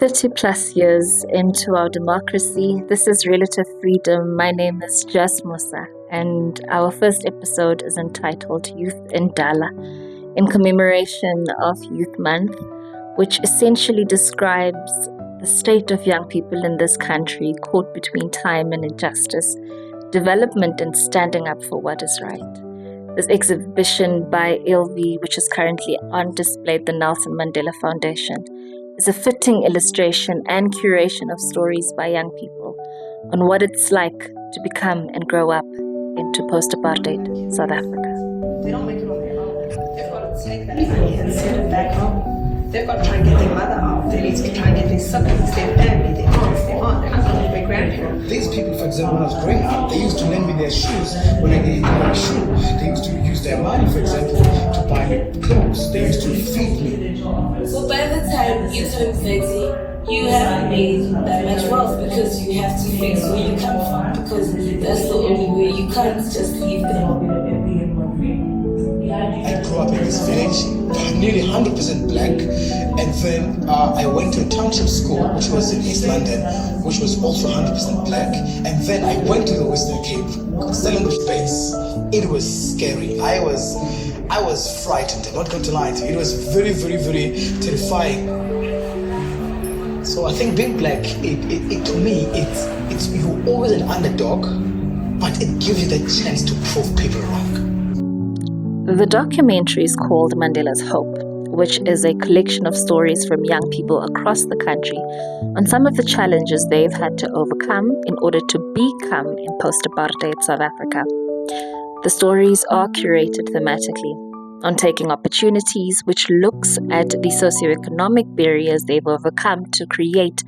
30 plus years into our democracy, this is Relative Freedom. My name is Jas Musa, and our first episode is entitled Youth in Dala, in commemoration of Youth Month, which essentially describes the state of young people in this country caught between time and injustice, development and standing up for what is right. This exhibition by Ilvy, which is currently on display at the Nelson Mandela Foundation, is a fitting illustration and curation of stories by young people on what it's like to become and grow up into post-apartheid South Africa. They don't make it on their own. They've got to take that money and send it back home. They've got to try and get their mother out. They need to try and get their siblings, their family, their aunts, their uncles, their grandparents. These people, for example, when I was growing up, they used to lend me their shoes when I needed a shoe. They used to use their money, for example, to buy me clothes. They used to feed me. So by the time you turn 30, you haven't made that much wealth because you have to face where you come from, because that's the only way. You can't just leave them. I grew up in this village, nearly 100% black, and then I went to a township school, which was in East London, which was also 100% black, and then I went to the Western Cape, Stellenbosch base. It was scary. I was frightened. I'm not going to lie to you. It was very, very, very terrifying. So I think being black, it to me, it's you're always an underdog, but it gives you the chance to prove people wrong. The documentary is called Mandela's Hope, which is a collection of stories from young people across the country on some of the challenges they've had to overcome in order to become in post-apartheid South Africa. The stories are curated thematically on taking opportunities, which looks at the socioeconomic barriers they've overcome to create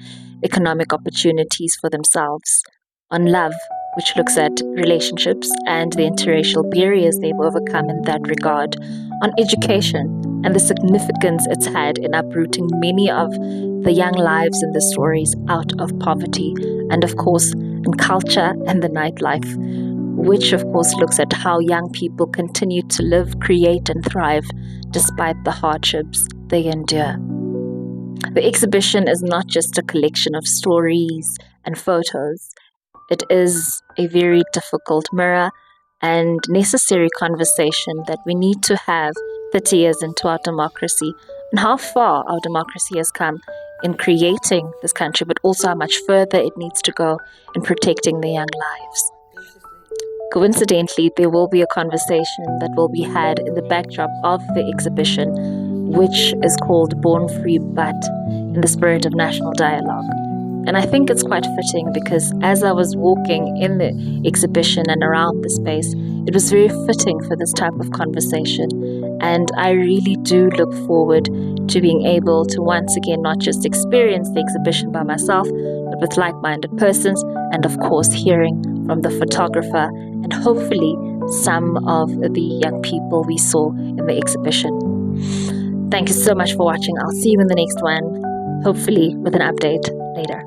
economic opportunities for themselves, on love, which looks at relationships and the interracial barriers they've overcome in that regard, on education and the significance it's had in uprooting many of the young lives in the stories out of poverty, and of course in culture and the nightlife, which of course looks at how young people continue to live, create and thrive despite the hardships they endure. The exhibition is not just a collection of stories and photos. It is a very difficult mirror and necessary conversation that we need to have 30 years into our democracy, and how far our democracy has come in creating this country, but also how much further it needs to go in protecting the young lives. Coincidentally, there will be a conversation that will be had in the backdrop of the exhibition, which is called Born Free But, in the spirit of national dialogue. And I think it's quite fitting because as I was walking in the exhibition and around the space, it was very fitting for this type of conversation. And I really do look forward to being able to once again not just experience the exhibition by myself, but with like-minded persons, and of course hearing from the photographer and hopefully some of the young people we saw in the exhibition. Thank you so much for watching. I'll see you in the next one, hopefully with an update later.